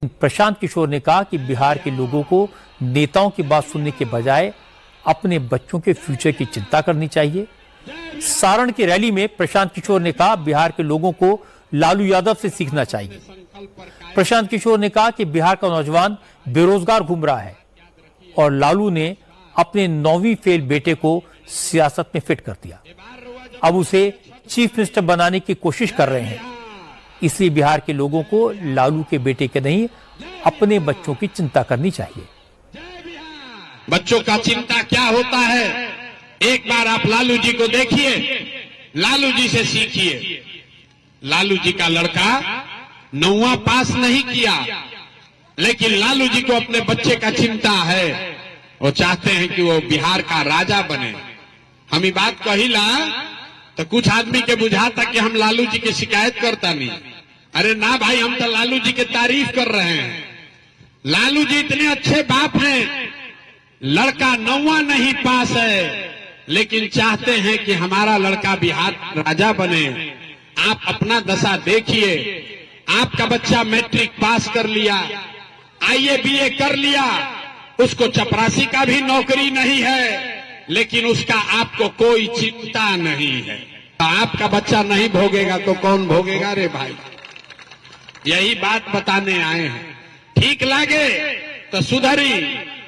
प्रशांत किशोर ने कहा कि बिहार के लोगों को नेताओं की बात सुनने के बजाय अपने बच्चों के फ्यूचर की चिंता करनी चाहिए। सारण की रैली में प्रशांत किशोर ने कहा बिहार के लोगों को लालू यादव से सीखना चाहिए। प्रशांत किशोर ने कहा कि बिहार का नौजवान बेरोजगार घूम रहा है और लालू ने अपने 9वीं फेल बेटे को सियासत में फिट कर दिया। अब उसे चीफ मिनिस्टर बनाने की कोशिश कर रहे हैं। इसलिए बिहार के लोगों को लालू के बेटे के नहीं अपने बच्चों की चिंता करनी चाहिए। बच्चों का चिंता क्या होता है, एक बार आप लालू जी को देखिए, लालू जी से सीखिए। लालू जी का लड़का 9वां पास नहीं किया, लेकिन लालू जी को अपने बच्चे का चिंता है। वो चाहते हैं कि वो बिहार का राजा बने। हम ये बात कहिला तो कुछ आदमी के बुझाता कि हम लालू जी की शिकायत करता नहीं। अरे ना भाई, हम तो लालू जी की तारीफ कर रहे हैं। लालू जी इतने अच्छे बाप हैं, लड़का 9वां नहीं पास है, लेकिन चाहते हैं कि हमारा लड़का बिहार राजा बने। आप अपना दशा देखिए, आपका बच्चा मैट्रिक पास कर लिया, आईए बीए कर लिया, उसको चपरासी का भी नौकरी नहीं है, लेकिन उसका आपको कोई चिंता नहीं है। आपका बच्चा नहीं भोगेगा तो कौन भोगेगा रे भाई? यही बात बताने आए हैं। ठीक लागे तो सुधरी,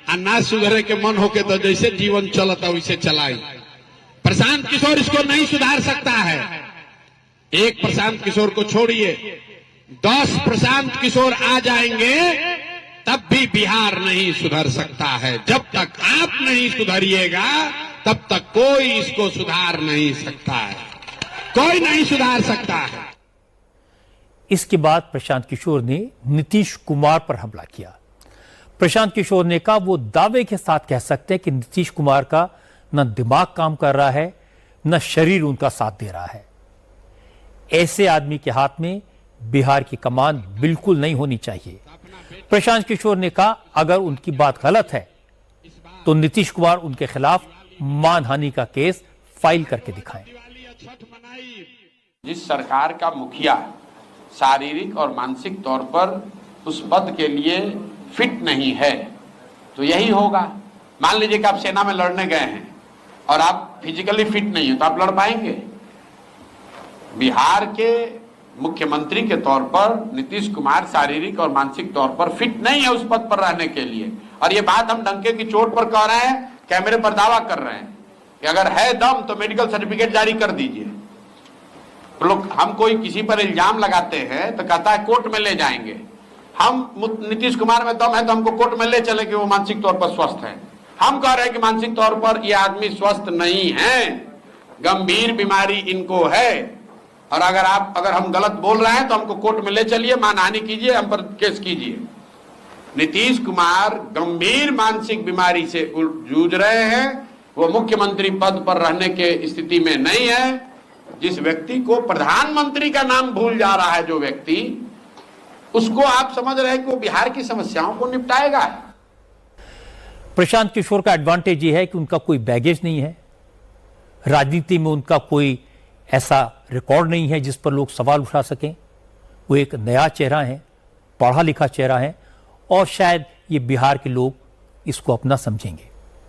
और ना सुधरे के मन होके तो जैसे जीवन चलता वैसे चलाई। प्रशांत किशोर इसको नहीं सुधार सकता है। एक प्रशांत किशोर को छोड़िए, 10 प्रशांत किशोर आ जाएंगे तब भी बिहार नहीं सुधर सकता है। जब तक आप नहीं सुधरिएगा तब तक कोई इसको सुधार नहीं सकता है, कोई नहीं सुधार सकता है। इसके बाद प्रशांत किशोर ने नीतीश कुमार पर हमला किया। प्रशांत किशोर ने कहा वो दावे के साथ कह सकते हैं कि नीतीश कुमार का न दिमाग काम कर रहा है, न शरीर उनका साथ दे रहा है। ऐसे आदमी के हाथ में बिहार की कमान बिल्कुल नहीं होनी चाहिए। प्रशांत किशोर ने कहा अगर उनकी बात गलत है तो नीतीश कुमार उनके खिलाफ मानहानि का केस फाइल करके दिखाएं। जिस सरकार का मुखिया शारीरिक और मानसिक तौर पर उस पद के लिए फिट नहीं है तो यही होगा। मान लीजिए कि आप सेना में लड़ने गए हैं और आप फिजिकली फिट नहीं है तो आप लड़ पाएंगे? बिहार के मुख्यमंत्री के तौर पर नीतीश कुमार शारीरिक और मानसिक तौर पर फिट नहीं है उस पद पर रहने के लिए। और ये बात हम डंके की चोट पर कह रहे हैं, कैमरे पर दावा कर रहे हैं कि अगर है दम तो मेडिकल सर्टिफिकेट जारी कर दीजिए। तो लोग, हम कोई किसी पर इल्जाम लगाते हैं तो कहता है कोर्ट में ले जाएंगे। हम नीतीश कुमार में दम है तो हमको कोर्ट में ले चले कि वो मानसिक तौर पर स्वस्थ है। हम कह रहे हैं कि मानसिक तौर पर ये आदमी स्वस्थ नहीं है, गंभीर बीमारी इनको है। और अगर हम गलत बोल रहे हैं तो हमको कोर्ट में ले चलिए, मानहानि कीजिए, हम पर केस कीजिए। नीतीश कुमार गंभीर मानसिक बीमारी से जूझ रहे हैं, वो मुख्यमंत्री पद पर रहने के स्थिति में नहीं है। जिस व्यक्ति को प्रधानमंत्री का नाम भूल जा रहा है, जो व्यक्ति, उसको आप समझ रहे हैं कि वो बिहार की समस्याओं को निपटाएगा। प्रशांत किशोर का एडवांटेज ये है कि उनका कोई बैगेज नहीं है, राजनीति में उनका कोई ऐसा रिकॉर्ड नहीं है जिस पर लोग सवाल उठा सकें। वो एक नया चेहरा है, पढ़ा लिखा चेहरा है और शायद ये बिहार के लोग इसको अपना समझेंगे।